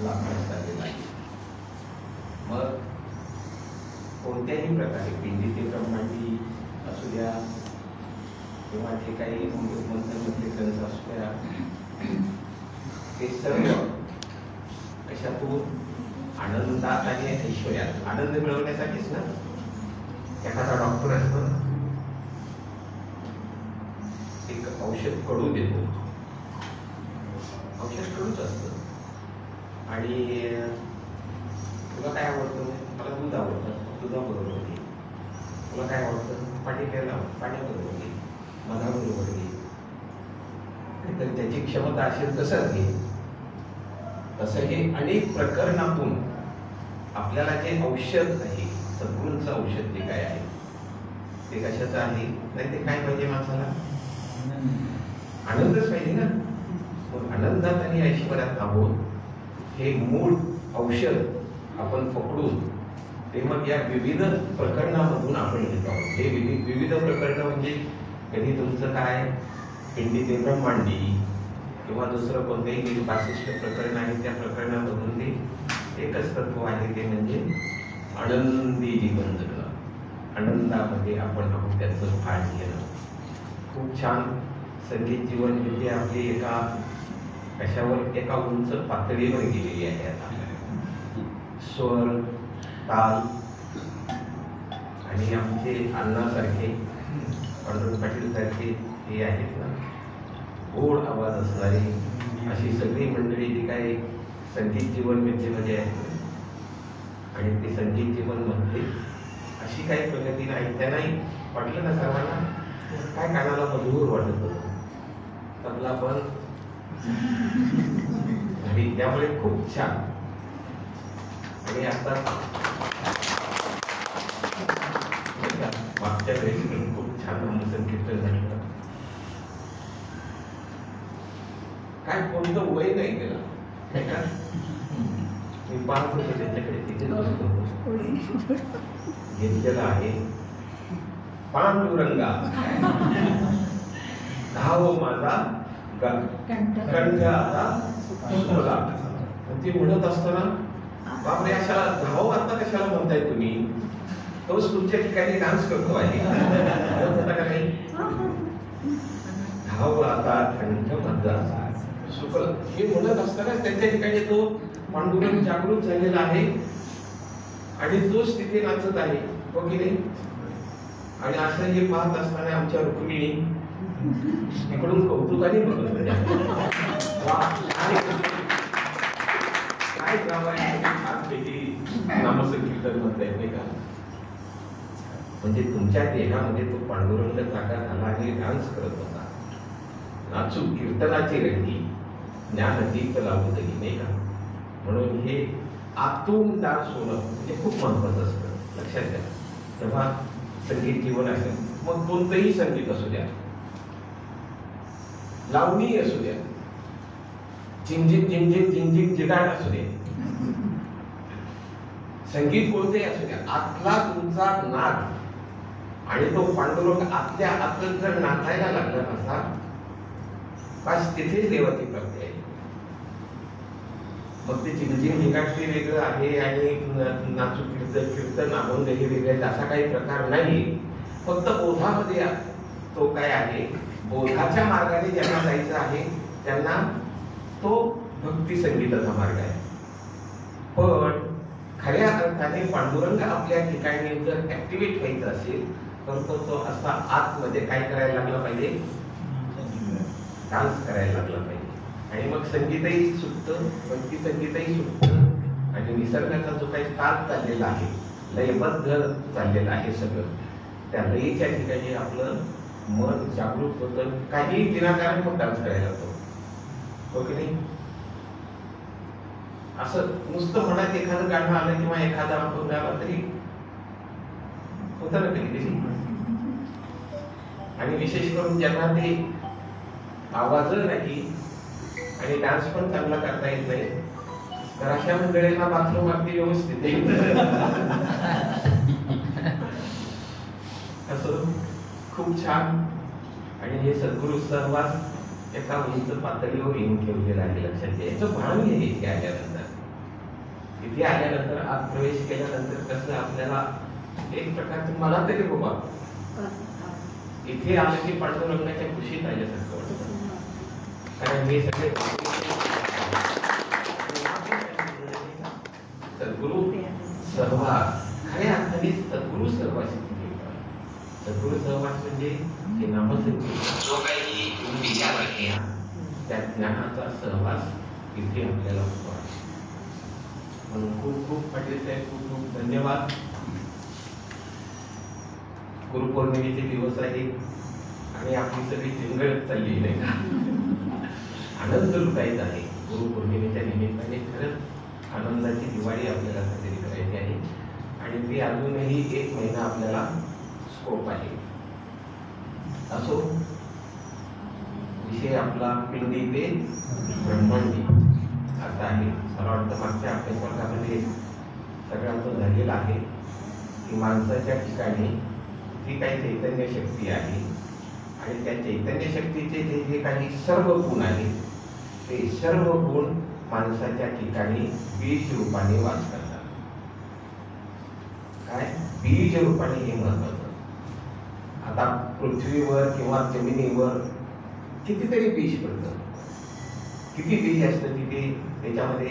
लाभण्यास झालेला आहे. मग कोणत्याही प्रकारे पिंडी ते ब्रह्मांडी असू द्या किंवा जे काही मंत्रमधले ग्रंथ असू द्या, ते सर्व कशातून आनंदात आणि ऐश्वर्यात, आनंद मिळवण्यासाठीच ना. एखादा डॉक्टर असतो, एक औषध कडू देतो, औषध कडूच असतं, आणि तुला काय आवडतं? मला दूध आवडतं, दुधाबरोबर घे. तुला काय आवडतं? पाणी प्यायला, पाण्याबरोबर घे, मधाबरोबर घे. तर त्याची क्षमता असेल तसंच घे. तसं हे अनेक प्रकरणातून आपल्याला जे औषध आहे, सद्गुरूंचं औषध जे काय आहे ते कशाचं आहे? नाही ते काय पाहिजे माणसाला? आनंदच पाहिजे ना. मग आनंदात आणि ऐश्वर्यात आहोत हे मूळ औषध आपण पकडून ते मग या विविध प्रकरणामधून आपण घेत आहोत. हे विविध प्रकरण म्हणजे कधी तुमचं काय पिंडी ते ब्रह्मांडी किंवा दुसरं कोणतेही जे 65 प्रकरण आहे त्या प्रकरणामधून ते एकच तत्व आहे, ते म्हणजे आनंदी जीवन जगणं, आनंदामध्ये आपण त्याचं भान घेणं. खूप छान संगीत जीवन म्हणजे आपली एका कशावर एका उंच पातळीवर गेलेली आहे. आता स्वर, ताल आणि आमचे अण्णासारखे, पांडुरंग पाटील सारखे हे आहेत ना, गोड आवाज असणारी अशी सगळी मंडळी जी काही संगीत जीवन विद्येमध्ये आहेत, आणि ते संगीत जीवन मध्ये अशी काही प्रगती नाही. त्यांनाही वाटलं ना सर्वांना काय कानाला मधुर वाटत होतं, तबला पण आणि त्यामुळे खूप छान. आणि आता मागच्या वेळेस खूप छान संकीर्तन झालं. काय कोणतं वय नाही गेलं, मी पाहत होतो त्यांच्याकडे, तिथे घेतलेलं आहे पांडुरंगा धाव माझा कंठ आता सुखला. ती म्हणत असताना बापरे, अशा धाव आता कशाला म्हणताय तुम्ही? तोच तुमच्या ठिकाणी डान्स करतो आहे का नाही? धाव आता कंठ माझा सुखल हे म्हणत असताना त्यांच्या ठिकाणी तो पांडुरंग जागृत झालेला आहे आणि तोच तिथे नाचत आहे, हो की नाही? आणि असं हे पाहत असताना आमच्या रुक्मिणी इकडून कौतुकाने बघत काय नामसंकीर्तन म्हणताय नाही का? म्हणजे तुमच्या देहामध्ये तो पांडुरंग जागा झाला आणि डान्स करत होता. नाचू कीर्तनाची रंगी ज्ञान दीप लावू दही, नाही का? म्हणून हे आतून डान्स होणं म्हणजे खूप महत्वाचं असतं. लक्षात घ्या, तेव्हा संगीत जीवन आहे, मग कोणतंही संगीत असू द्या, लावणी असू द्या, झिंझिक झिंझिक झिंझिक जिगाट असू द्या, संगीत कोणतेही असू द्या, आतला तुमचा नाद आणि तो पांडुरंग आतल्या आतच जर नाचायला लागला नसा, बस तिथेच देवाची प्राप्ती आहे. मग ते झिंझिक जिगाट ते वेगळं आहे आणि नाचू कीर्तन अभंग हे वेगळे, असा काही प्रकार नाही. फक्त बोधामध्ये तो काय आहे, बोधाच्या मार्गाने ज्यांना जायचं आहे त्यांना तो भक्ती संगीताचा मार्ग आहे. पण खऱ्या अर्थाने पांडुरंग आपल्या ठिकाणी जर ऍक्टिव्हेट व्हायचं असेल तर तो असा आतमध्ये काय करायला लागला पाहिजे, डान्स करायला लागला पाहिजे. आणि मग संगीतही सुटतं, भक्ती संगीतही सुटतं आणि निसर्गाचा जो काही ताल चाललेला आहे, लयबद्ध चाललेलं आहे सगळं, त्या लयीच्या ठिकाणी आपलं मन जागृत होतं. काही विनाकारण मग डान्स करायला लागतो, हो की नाही? असं नुसतं म्हणत एखादं गाणं आलं किंवा एखादा अनुभव आला तरी होतं ना कधी. आणि विशेष करून ज्यांना ते आवाज नाही आणि डान्स पण चांगला करता येत नाही, तर अशा मंडळींना बाथरूम अगदी व्यवस्थित असं खूप छान. आणि हे सद्गुरु सहवास एका उंच पातळीवर येऊन ठेवलेलं आहे. लक्षात घ्या, याचं भान घ्या इथे आल्यानंतर. इथे आल्यानंतर आत प्रवेश केल्यानंतर कसं आपल्याला एक प्रकारचं, मला तरी बाबा इथे आलं की पांडुरंगाच्या खुशीत आल्यासारखं वाटतं. कारण हे सगळे सद्गुरु सहवास, खऱ्या अर्थाने सद्गुरु सहवास. सद्गुरु सहवास म्हणजे हे नामसंकीर्तन जो काही विचार आहे त्या ज्ञानाचा सहवास इथे आपल्याला होतो आहे. म्हणून खूप खूप पाटील साहेब, खूप खूप धन्यवाद. गुरुपौर्णिमेचे दिवस आहेत आणि आपली सगळी चिंगळत चालली नाही का, आनंद लुटायचा आहे. गुरुपौर्णिमेच्या निमित्ताने खरंच आनंदाची दिवाळी आपल्याला साजरी करायची आहे आणि ती अजूनही 1 महिना आपल्याला स्कोप आहे. असो, विषय आपला पिंडी ते ब्रह्मांडी असा आहे. मला वाटतं मागच्या अभ्यासवर्गामध्ये सगळ्यांचं झालेलं आहे की माणसाच्या ठिकाणी जी काही चैतन्य शक्ती आहे आणि त्या चैतन्य शक्तीचे जे काही सर्व गुण आहेत ते सर्व गुण माणसाच्या ठिकाणी बीज रूपाने वास करतात. काय बीज रूपाने हे महत्वाचं. आता पृथ्वीवर किंवा जमिनीवर कितीतरी बीज पडतं. किती बीज असतं तिथे, त्याच्यामध्ये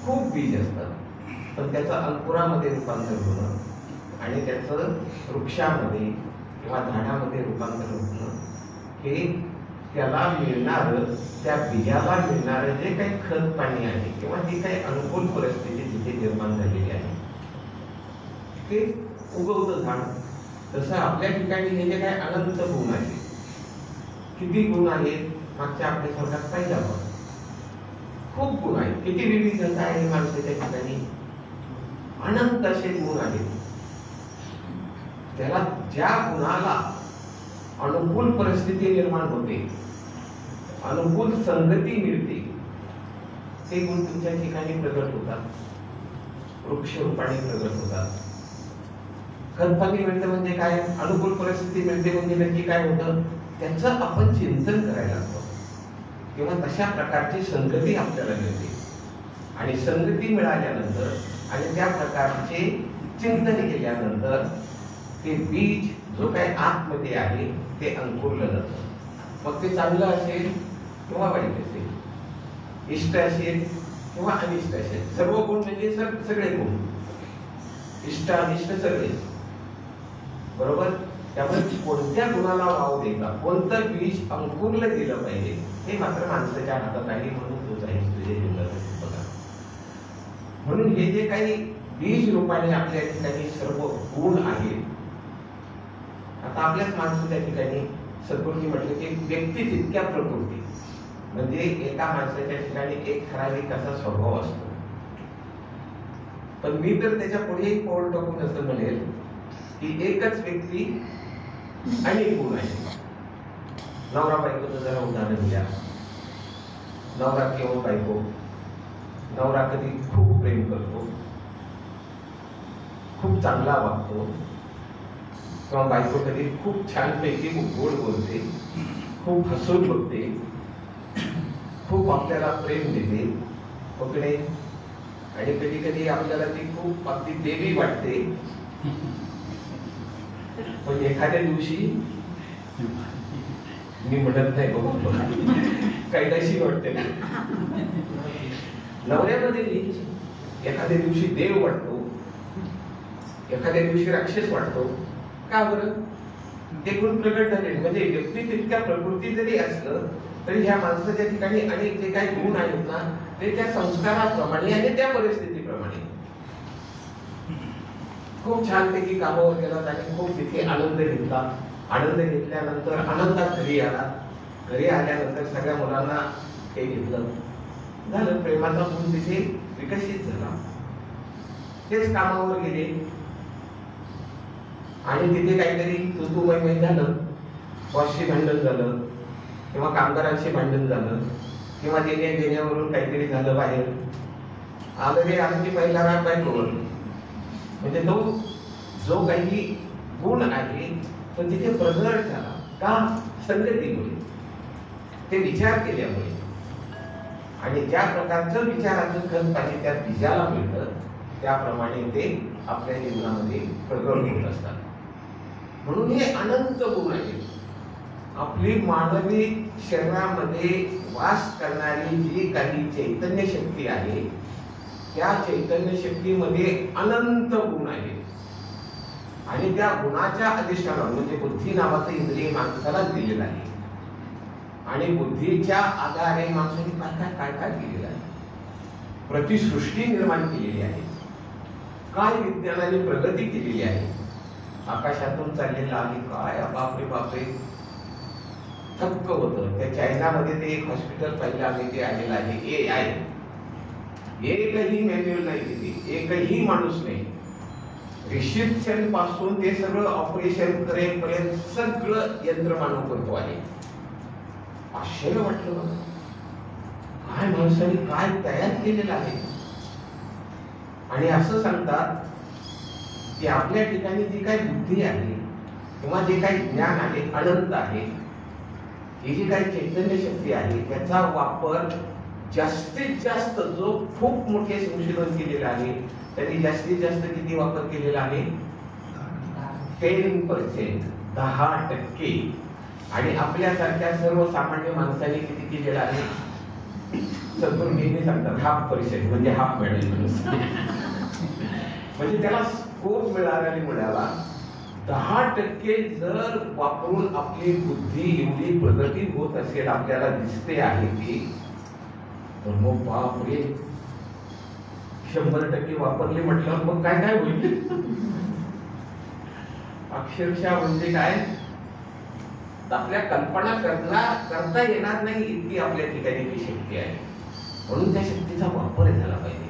खूप बीज असतात, पण त्याचं अंकुरामध्ये रूपांतर होणं आणि त्याचं वृक्षामध्ये किंवा झाडामध्ये रूपांतर होणं, हे त्याला मिळणारं, त्या बीजाला मिळणारं जे काही खत पाणी आहे किंवा जी काही अनुकूल परिस्थिती तिथे निर्माण झालेली आहे ते उगवतं झाड. तसं आपल्या ठिकाणी हे जे काही अनंत गुण आहेत, किती गुण आहेत मागच्या आपल्या स्वर्गात पाहिजे आपण. खूप गुण आहेत, किती विविधता आहे माणसाच्या ठिकाणी, अनंत असे गुण आहेत. त्याला ज्या गुणाला अनुकूल परिस्थिती निर्माण होते, अनुकूल संगती मिळते, ते गुण तुमच्या ठिकाणी प्रगट होतात, वृक्ष रूपाने प्रगट होतात. खतपाणी मिळतं म्हणजे काय, अनुकूल परिस्थिती मिळते म्हणजे नक्की काय होतं, त्याचं आपण चिंतन करायला लागतो किंवा तशा प्रकारची संगती आपल्याला मिळते. आणि संगती मिळाल्यानंतर आणि त्या प्रकारचे चिंतन केल्यानंतर ते बीज जो काही आतमध्ये आहे ते अंकुरलं जातं. मग ते चांगलं असेल किंवा वाईट असेल, इष्ट असेल किंवा अनिष्ट असेल, सर्व गुण म्हणजे सगळे गुण, इष्ट अनिष्ट सगळे, बरोबर. त्यामुळे कोणत्या गुणाला वाव द्यायचा, कोणतं बीज अंकुरलं गेलं पाहिजे हे मात्र माणसाच्या हातात आहे. म्हणून तोच आहे तुझे जीवनात बघा. म्हणून हे जे काही बीज रूपाने आपल्या ठिकाणी सर्व गुण आहेत, आता आपल्याच माणसाच्या ठिकाणी सद्गुरूंनी म्हटले की व्यक्ती तितक्या प्रकृती, म्हणजे एका माणसाच्या ठिकाणी एक ठराविक असा स्वभाव असतो. पण मी तर त्याच्या पुढेही पाऊल टाकून असं म्हणेल की एकच व्यक्ती अनेक गुण आहे. नवरा बायकोचं जरा उदाहरण घ्या. नवरा किंवा बायको, नवरा कधी खूप प्रेम करतो, खूप चांगला वागतो, किंवा बायको कधी खूप छानपैकी गोड बोलते, खूप हसून बघते, खूप आपल्याला प्रेम देते वगैरे, आणि कधी कधी आपल्याला ती खूप अगदी देवी वाटते. पण एखाद्या दिवशी, मी म्हणत नाही बघू कैलाशी वाटते, नवऱ्यामध्ये एखाद्या दिवशी देव वाटतो, एखाद्या दिवशी राक्षस वाटतो. का बरं? ते गुण प्रगट झाले. म्हणजे व्यक्ती तितक्या प्रकृती जरी असलं तरी ह्या माणसाच्या ठिकाणी अनेक जे काही गुण आहेत ना, ते त्या संस्काराप्रमाणे आणि त्या परिस्थितीप्रमाणे खूप छानपैकी कामावर गेलात आणि खूप तिथे आनंद घेतला. आनंद घेतल्यानंतर आनंदात घरी आला. घरी आल्यानंतर सगळ्या मुलांना हे घेतलं, झालं, प्रेमाचा गुण तिथे विकसित झाला. तेच कामावर गेले आणि तिथे काहीतरी तुतुमय झालं, बॉसशी भांडण झालं किंवा कामगारांशी भांडण झालं किंवा देण्यावरून काहीतरी झालं, बाहेर आलं रे आमची पहिला राग बायकोवर. म्हणजे तो जो काही गुण आहे तो तिथे प्रगट झाला. का? संगतीमुळे, ते विचार केल्यामुळे. आणि ज्या प्रकारचं विचाराचं खत पाणी त्या बीजाला मिळतं त्याप्रमाणे ते आपल्या जीवनामध्ये प्रगट होत असतात. म्हणून हे अनंत गुण आहेत. आपली मानवी शरीरामध्ये वास करणारी जी काही चैतन्य शक्ती आहे त्या चैतन्य शक्तीमध्ये अनंत गुण आहेत. आणि त्या गुणाच्या अधिष्ठानावर म्हणजे बुद्धी नावाचं इंद्रिय माणसाला दिलेलं आहे. आणि बुद्धीच्या आधारे माणसाने काय काय काय काय केलेलं आहे. प्रतिसृष्टी निर्माण केलेली आहे. काय विज्ञानाने प्रगती केलेली आहे. आकाशातून चाललेला आहे काय बापरे बापरे थक्क होतं. त्या चायनामध्ये ते एक हॉस्पिटल पाहिलं आम्ही ते आलेलं आहे AI. एकही मॅन्युअल नाही तिथे, एकही माणूस नाही. रिसेप्शन पासून ते सगळं ऑपरेशन करेपर्यंत सगळं यंत्रमानव करतो आहे. आश्चर्य वाटलं बघा. काय माणसाने काय तयार केलेलं आहे. आणि असं सांगतात की आपल्या ठिकाणी जी काही बुद्धी आहे किंवा जे काही ज्ञान आहे अनंत आहे, ही जी काही चैतन्य शक्ती आहे त्याचा वापर जास्तीत जास्त जो खूप मोठे संशोधन केलेलं आहे त्यांनी जास्तीत जास्त किती वापर केलेला आहे 10%, 10%. आणि आपल्यासारख्या सर्वसामान्य माणसाने किती केलेलं आहे सद्गुरू नेहमी सांगतात 1/2% म्हणजे हाफ मिळेल म्हणजे त्याला स्कोप मिळाला 10% जर वापरून आपली बुद्धी एवढी प्रगती होत असेल आपल्याला दिसते आहे की तर मग बापरे 100% वापरले म्हटलं मग काय काय होईल. अक्षरशः म्हणजे काय आपल्या कल्पना करता येणार नाही इतकी आपल्या ठिकाणी ती शक्ती आहे. म्हणून त्या शक्तीचा वापर झाला पाहिजे.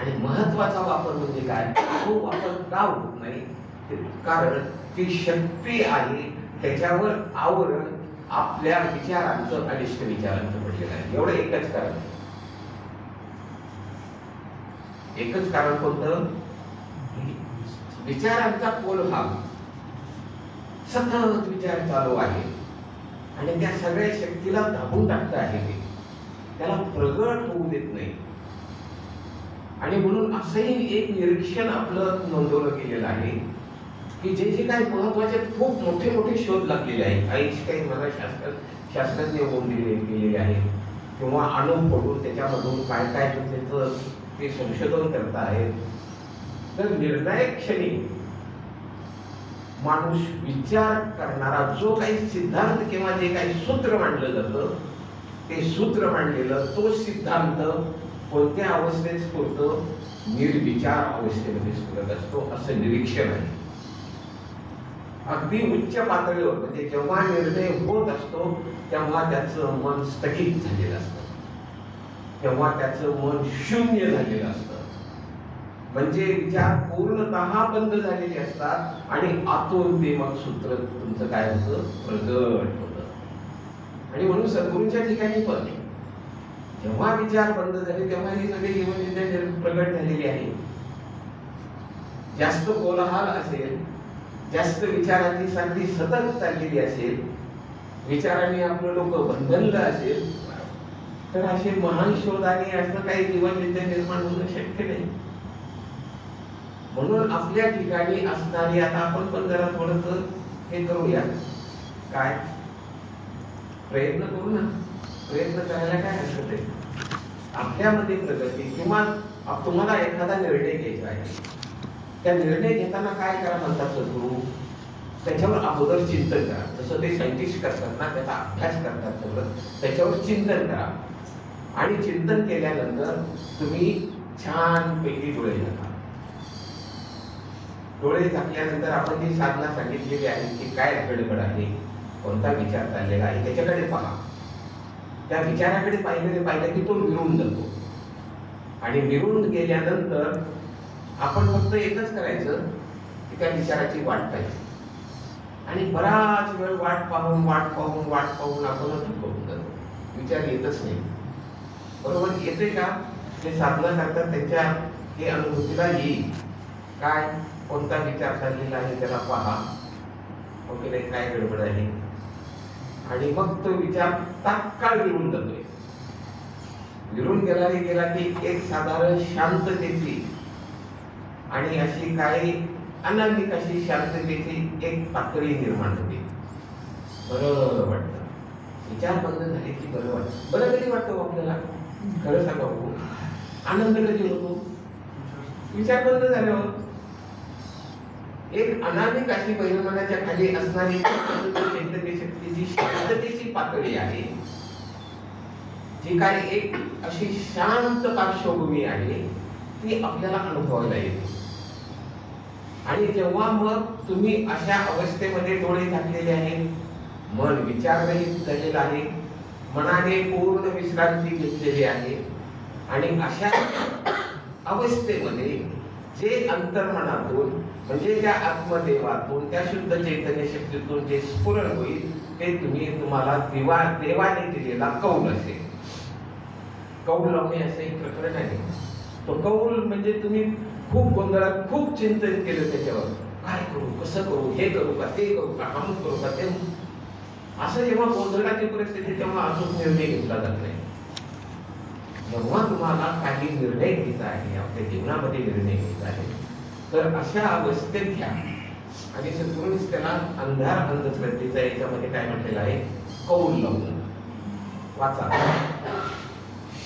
आणि महत्वाचा वापर म्हणजे काय तो वापर का होत नाही कारण ती शक्ती आहे त्याच्यावर आवरण आपल्या विचारांचं अनिष्ट विचारांचं पडलेलं आहे. एवढं एकच कारण कोणतं विचारांचा कोलभाग सतत विचार चालू आहे आणि त्या सगळ्या शक्तीला दाबून टाकत आहे ते त्याला प्रगट होऊ देत नाही. आणि म्हणून असंही एक निरीक्षण आपलं नोंदवलं गेलेलं आहे की जे जे काही महत्वाचे खूप मोठे मोठे शोध लागलेले आहेत. आईन्स्टाईन मला शास्त्रज्ञ होऊन गेलेले आहेत किंवा अणू फोडून त्याच्यामधून काय काय त्याचं ते संशोधन करत आहेत. तर निर्णायक क्षणी माणूस विचार करणारा जो काही सिद्धांत किंवा जे काही सूत्र मांडलं जातं ते सूत्र मांडलेलं तो सिद्धांत कोणत्या अवस्थेत स्फुरतो निर्विचार अवस्थेमध्ये स्फुरत असतो असं निरीक्षण आहे. अगदी उच्च पातळीवर म्हणजे जेव्हा निर्णय होत असतो तेव्हा त्याचं मन स्थगित झालेलं असतं तेव्हा त्याचं मन शून्य झालेलं असतं. म्हणजे विचार पूर्णतः बंद झालेले असतात आणि आतून ते मग सूत्र तुमचं काय होतं प्रगट होतं. आणि म्हणून सद्गुरूंच्या ठिकाणी पण जेव्हा विचार बंद झाले तेव्हा ही सगळी जीवनविद्या प्रगट झालेली आहे. जास्त कोलाहल असेल जास्त विचारांची साखळी सतत चाललेली असेल विचारांनी आपलं लोक बंधनलं असेल तर असे महान शोधाने असं काही जीवनविद्या निर्माण होणं शक्य नाही. म्हणून आपल्या ठिकाणी असणारी आता आपण पण जरा थोडस हे करूया काय प्रयत्न करू ना. प्रयत्न करायला काय हरकत आहे. आपल्यामध्ये प्रगती किंवा तुम्हाला एखादा निर्णय घ्यायचा आहे त्या निर्णय घेताना काय करा म्हणतात सद्गुरू त्याच्यावर अगोदर चिंतन करा. जसं ते सायंटिस्ट करतात ना त्याचा अभ्यास करतात सगळं त्याच्यावर चिंतन करा आणि चिंतन केल्यानंतर तुम्ही छान पैकी डोळे झाका. डोळे झाकल्यानंतर आपण जी साधना सांगितलेली आहे की काय गडबड आहे कोणता विचार चाललेला आहे त्याच्याकडे पहा. त्या विचाराकडे पाहिलं की तो विरून जातो आणि विरून गेल्यानंतर आपण फक्त एकच करायचं की त्या विचाराची वाट पाहिजे. आणि बराच वेळ वाट पाहून आपण थकून जातो. विचार येतच नाही. बरोबर येते का जे साधना करतात त्यांच्या हे अनुभूतीला येईल काय कोणता विचार चाललेला आहे त्याला पहा ओके नाही काय गडबड आहे आणि मग तो विचार तात्काळ विरून जातोय. विरून गेला की एक साधारण शांततेची आणि अशी काही अनामिक अशी शांततेची एक पातळी निर्माण होते. बरं वाटतं, विचार बंद झाले की बरं वाटतं. बरं कधी वाटतं आपल्याला? खरं सांगा बघू, आनंद कधी होतो? विचार बंद झाल्यावर. एक अनामिक अशी परिमाणाच्या खाली असणारी चैतन्य शक्तीची शांततेची पातळी आहे, जी काय एक अशी शांत पार्श्वभूमी आहे, ती आपल्याला अनुभवायला येते. आणि जेव्हा मग तुम्ही अशा अवस्थेमध्ये डोळे झाकलेले आहेत, मन विचाररहित झालेलं आहे, मनाने पूर्ण विश्रांती घेतलेली आहे, आणि अशा अवस्थेमध्ये जे अंतर्मनातून म्हणजे त्या आत्मदेवातून त्या शुद्ध चैतन्य शक्तीतून जे स्फुरण होईल ते तुम्हाला देवाने दिलेला कौल असेल. कौल लावणे असं एक प्रकरण आहे. तो कौल म्हणजे तुम्ही खूप गोंधळात खूप चिंतन केलं त्याच्यावर, काय करू, कसं करू, हे करू का, ते करू का, हम करू का, ते असं जेव्हा गोंधळाची परिस्थिती तेव्हा अचूक निर्णय घेतला जात नाही. जेव्हा तुम्हाला काही निर्णय घ्यायचा आहे, आपल्या जीवनामध्ये निर्णय घ्यायचा आहे, तर अशा अवस्थेत घ्या. आणि सद्गुरूंनीच त्याला अंधार अंधश्रद्धेचा याच्यामध्ये काय म्हटलेलं आहे, कौल लावून वाचा.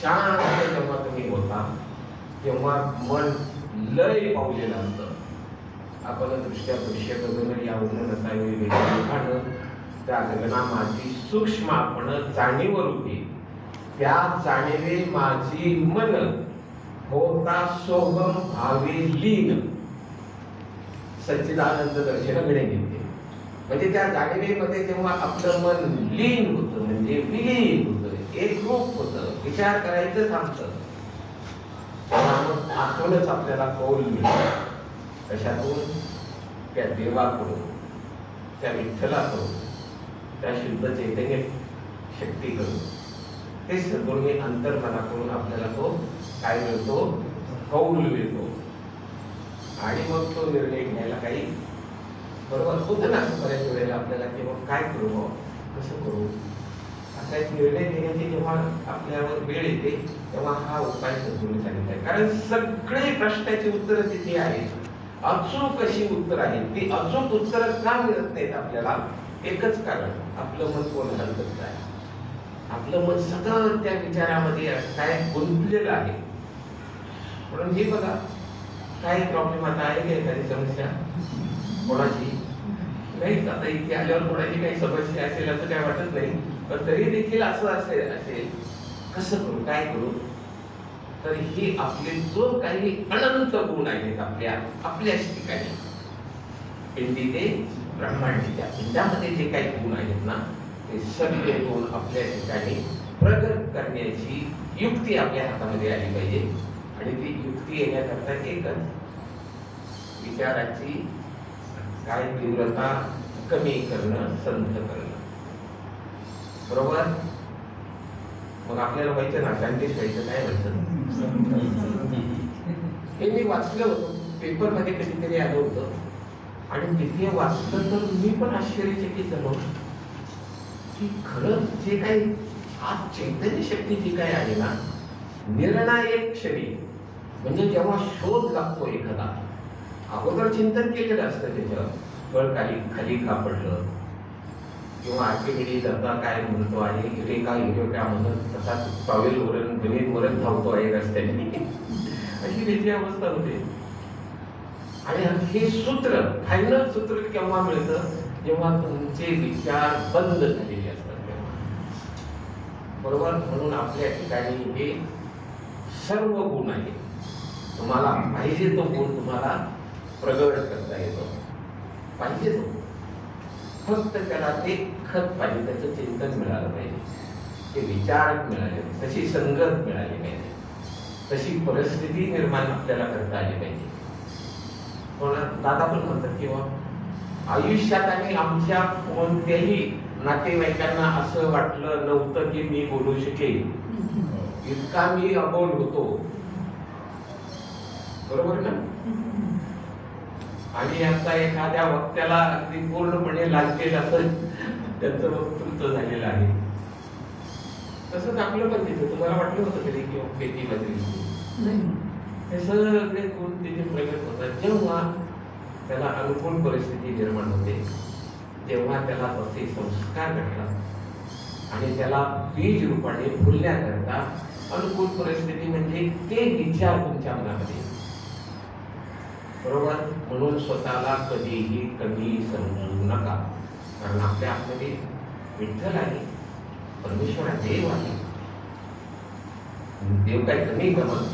शांत जेव्हा तुम्ही होता तेव्हा मन लय पावलेलं असतं. आपण दृष्ट्या दृश्य गगन या उन्नतानं त्या गगनामाची सूक्ष्म आपण जाणीव रूपी त्या जाणीवे माझी मन होता सोहम भावे लीन सच्चिदानंद दर्शन घडे घेते. म्हणजे त्या जाणीवेमध्ये जेव्हा आपलं मन लीन होतं म्हणजे विलीन होतं, एकरूप होतं, विचार करायचं थांबतं, आतूनच आपल्याला कौल मिळतो. कशातून? त्या देवाकडून, त्या विठ्ठलाकडून, त्या शुद्ध चैतन्य शक्तीकडून. ते सद्गुरूंनी अंतर्मनाकडून आपल्याला तो काय मिळतो, कौल मिळतो. आणि मग तो निर्णय घ्यायला काही बरोबर होतं ना बऱ्याच वेळेला आपल्याला, की मग काय करू, कसं करू, असा एक निर्णय घेण्याची जेव्हा आपल्यावर वेळ येते तेव्हा हा उपाय सद्गुरूंनी सांगितला आहे. कारण सगळे प्रश्नाची उत्तरं तिथे आहेत, अचूक अशी उत्तर आहेत. ती अचूक उत्तरं का मिळत नाहीत आपल्याला? एकच कारण, आपलं मन कोणाला करत आहे. आपलं मन सतत त्या विचारामध्ये काय गुंतलेलं आहे. म्हणून हे बघा, काय प्रॉब्लेम आता आहे का, एखादी समस्या कोणाची नाही, आता इथे आल्यावर कोणाची काही समस्या असेल असं काय वाटत नाही, पण तरी देखील असं असेल कसं करू, काय करू. तर हे आपले जो काही अनंत गुण आहेत आपल्याच ठिकाणी, पिंडी ते ब्रह्मांडीच्या पिंडामध्ये जे काही गुण आहेत ना, ते सगळे गुण आपल्या ठिकाणी प्रगट करण्याची युक्ती आपल्या हातामध्ये आली पाहिजे. आणि ती युक्ती येण्याकरता एकच, विचाराची काय तीव्रता कमी करणं, संथ करणं. बरोबर? मग आपल्याला व्हायचं ना, सायंटिस्ट व्हायचं, काय व्हायचं? हे मी वाचलं होतं, पेपर मध्ये कधीतरी आलं होतं, आणि तिथे वाचलं तर मी पण आश्चर्यचकित झालो की खरंच जे काही आज चैतन्य शक्ती जी काय आहे ना, निर्णायक क्षणी म्हणजे जेव्हा शोध लागतो एखादा, अगोदर चिंतन केलेलं असतं त्याच्यावर, पण खाली का पडलं, किंवा आर्किमिडीज आता काय म्हणतो आहे, रेखा हिरोट्या म्हणून तसा टॉवेल वरून गणित वरून धावतो आहे रस्त्याने, अशी त्याची अवस्था होते. आणि हे सूत्र, फायनल सूत्र केव्हा मिळतं, जेव्हा तुमचे विचार बंद झालेले असतात तेव्हा. बरोबर? म्हणून आपल्या ठिकाणी हे सर्व गुण आहे. तुम्हाला पाहिजे तो गुण तुम्हाला प्रगट करता येतो, पाहिजे तो, फक्त त्याला ते खत पाहिजे, त्याचं चिंतन मिळालं पाहिजे, ते विचार मिळाले, तशी संगत मिळाली पाहिजे, तशी परिस्थिती निर्माण आपल्याला करता आली पाहिजे. दादा पण म्हणतात किंवा आयुष्यात आणि आमच्या कोणत्याही नातेवाईकांना असं वाटलं नव्हतं की मी बोलू शकेल, इतका मी अबोल होतो. बरोबर ना? आणि आता एखाद्या वक्त्याला अगदी पूर्णपणे लागलेलं असं त्यांचं वक्तृत्व झालेलं आहे. तसंच आपलं पण तिथे तुम्हाला वाटलं होतं कधी की खेती बाजरी नाही, हे सगळे गुण तिथे प्रगट होतात जेव्हा त्याला अनुकूल परिस्थिती निर्माण होते, तेव्हा त्याला तसे संस्कार घडतात आणि त्याला बीज रूपाने फुलण्याकरता अनुकूल परिस्थिती म्हणजे ते विचार तुमच्या मनामध्ये, बरोबर. म्हणून स्वतःला कधीही कमी समजू नका, कारण आपल्या आतमध्ये विठ्ठल आहे, परमेश्वर आहे, देव आहे. देव काय कमी गमत,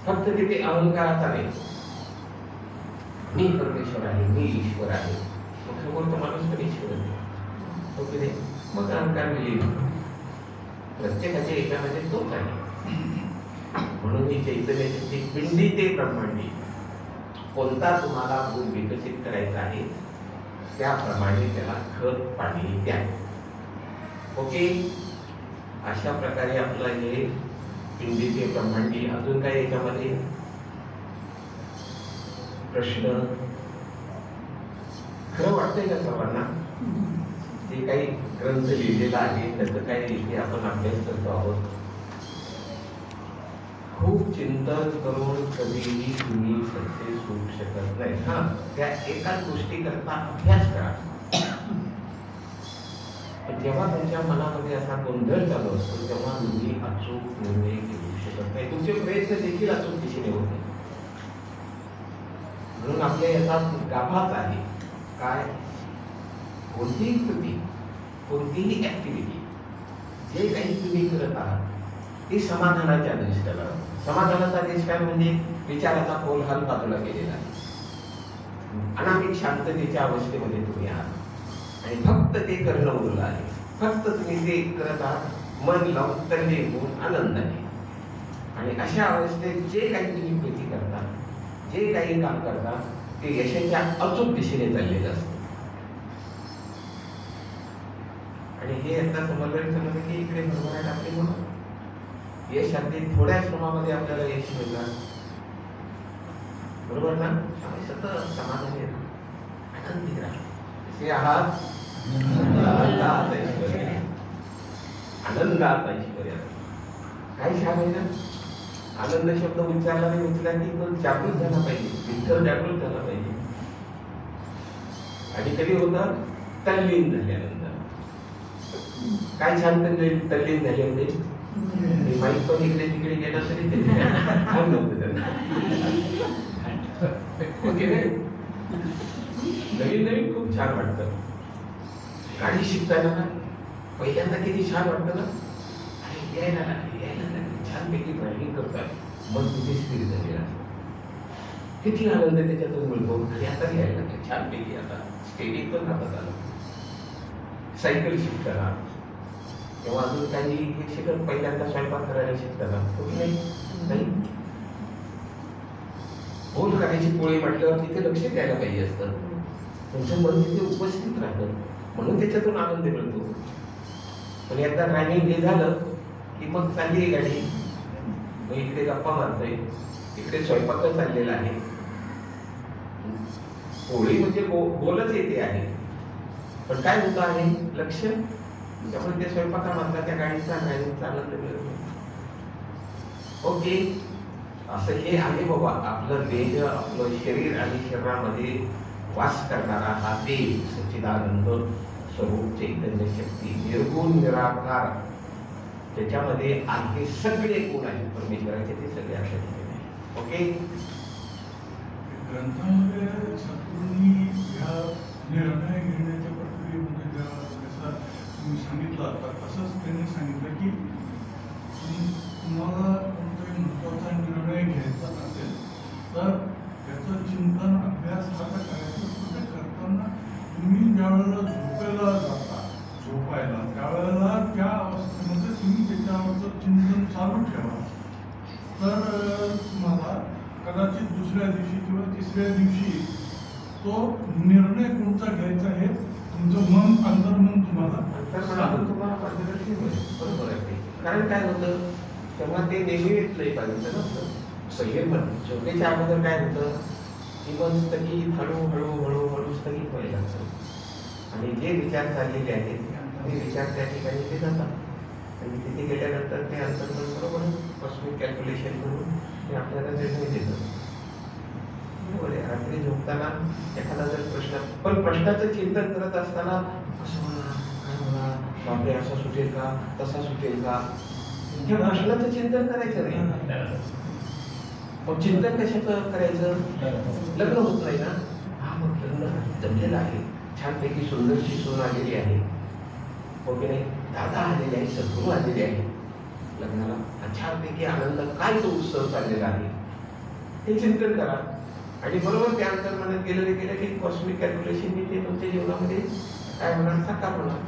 फक्त तिथे अहंकाराचा नाही, मी परमेश्वर आहे, मी ईश्वर आहे, मग समोर तर माणूस पण ईश्वर आहे, हो की नाही? मग अहंकार मिळेल. प्रत्येकाच्या याच्यामध्ये तोच आहे. म्हणून ही चैतन्याची पिंडी ते ब्रह्मांडी कोणता तुम्हाला गुण विकसित करायचा आहे त्याप्रमाणे त्याला खत पाणी द्या. ओके, अशा प्रकारे आपलं हे पिंडी ते ब्रह्मांडी. अजून काय याच्यामध्ये प्रश्न? खरं वाटतंय का सर्वांना जे काही ग्रंथ लिहिलेला आहे त्याचं काय इथे आपण अभ्यास करतो आहोत? खूप चिंतन करून कधीही तुम्ही सक्सेस होऊ शकत नाही. हा, त्या एकाच गोष्टी करता अभ्यास करा. पण जेव्हा तुमच्या मनामध्ये असा गोंधळ चालू असतो तेव्हा तुम्ही अचूक निर्णय घेऊ शकत नाही, तुमचे प्रयत्न देखील अचूक दिशेने होत नाही. म्हणून आपल्या याचा गाभाच आहे काय? कोणतीही कृती, कोणतीही ऍक्टिव्हिटी जे काही तुम्ही करत आहात ती समाधानाच्या दृष्टीला. समाधानाचा दृष्टी म्हणजे विचाराचा कोलहाल बाजूला गेलेला आहे, अनामिक शांततेच्या अवस्थेमध्ये तुम्ही आहात आणि फक्त ते करणं उरलं आहे. फक्त तुम्ही ते करत आहात मन लावून, तल्लीन होऊन, आनंदाने. आणि अशा अवस्थेत जे काही तुम्ही कृती करता, जे काही काम करता ते यशाच्या अचूक दिशेने चाललेलं असतं. आणि हे आता तुम्हाला समजलं की इकडे भरभराट आपली म्हणून यश अगदी थोड्या श्रमामध्ये आपल्याला यश मिळणार, बरोबर ना? सतत समाधानी आनंदी राहा. कसे आहात? आनंदात ऐश्वर्य. काय छान आहे ना? आनंद शब्द उच्चारला नाही, उचला की तो जागृत झाला पाहिजे, विठ्ठल जागृत झाला पाहिजे. आणि कधी होतं? तल्लीन झाल्यानंतर. काय छान तल्लीन झाले होते, माईक पण इकडे तिकडे गेलं तरी छान नव्हतं त्यांना. ओके, नवीन नवीन खूप छान वाटतं. गाडी शिकताना ना पहिल्यांदा किती छान वाटतं ना, आणि यायला छानपैकी ड्रायव्हिंग करतात, मग तुझी स्थिर झालेला किती आनंद त्याच्यातून मिळतो. आणि आता यायला छानपैकी आता स्टेडिंग पण राहतात आलं. सायकल शिकताना किंवा अजून काही शिकत पहिल्यांदा स्वयंपाक करायला शिकताना नाही, भूल करायची पोळी म्हटल्यावर तिथे लक्ष द्यायला पाहिजे असतं. तुमचं मन तिथे उपस्थित राहतं, म्हणून त्याच्यातून आनंद मिळतो. पण एकदा ड्रायव्हिंग हे झालं की मग चालली आहे गाडी, मग इकडे गप्पा मारतोय, इकडे स्वयंपाक चाललेला आहे. पोळी म्हणजे बोलच येते आहे, पण काय होतं आहे लक्ष, त्यामुळे ते स्वयंपाकामधला त्या गाडीचा ड्रायव्हिंगचा आनंद मिळतो. ओके, असं हे आहे बाबा आपलं देह, आपलं शरीर आणि शरीरामध्ये वास करणारा हा देव सच्चिदानंद स्वरूप चैतन्य शक्ती निर्गुण निराकार, त्याच्यामध्ये आणखी सगळे गुण आहेत परमेश्वराचे, ते सगळे अशा ठिकाणी. ओके, ग्रंथामध्ये सद्गुरूंनी या निर्णय घेण्याच्या प्रक्रियेमध्ये जसा तुम्ही सांगितलं आता तसंच त्यांनी सांगितलं की तुम्हाला कोणताही महत्त्वाचा निर्णय घ्यायचा असेल तर त्याचं चिंतन अभ्यास आता करायचं. कुठे करताना तुम्ही ज्यावेळेला झोपायला त्यावेळेला त्या अवस्थेमध्ये तुम्ही त्याच्यावरचं चिंतन चालू ठेवा, तर तुम्हाला कदाचित दुसऱ्या दिवशी किंवा तिसऱ्या दिवशी तो निर्णय कोणता घ्यायचा हे तुमचं मन, अंतर्मन तुम्हाला बरोबर आहे. कारण काय होतं तेव्हा ते नेहमी पाहिजे नसतं. संयमन झोपेच्या अगोदर काय होतं की मन स्थगित हळूहळू स्थगित व्हायला लागतं, आणि जे विचार चाललेले आहेत आपले विचार त्या ठिकाणी ते जातात आणि तिथे गेल्यानंतर ते अंतर्मन बरोबर कॉस्मिक कॅल्क्युलेशन करून ते आपल्याला निर्णय देतात. बरोबर आहे. रात्री झोपताना एखादा जर प्रश्न, पण प्रश्नाचं चिंतन करत असताना कसं होणार, काय होणार, बापरे असा सुटेल का, तसा सुटेल का, त्या प्रश्नाचं चिंतन करायचं नाही. मग चिंतन कशाचं करायचं? लग्न होत नाही ना, हा मग लग्न जमलेलं आहे, छानपैकी सुंदरशी सून आलेली आहे, हो की नाही, दादा आलेले आहे, सद्गुरू आलेले आहे लग्नाला, छानपैकी आनंद, काय तो उत्सव चाललेला आहे, हे चिंतन करा. आणि बरोबर त्या अंतर्मनात गेलं की कॉस्मिक कॅल्क्युलेशन ते तुमच्या जीवनामध्ये काय होणार, साकार होणार.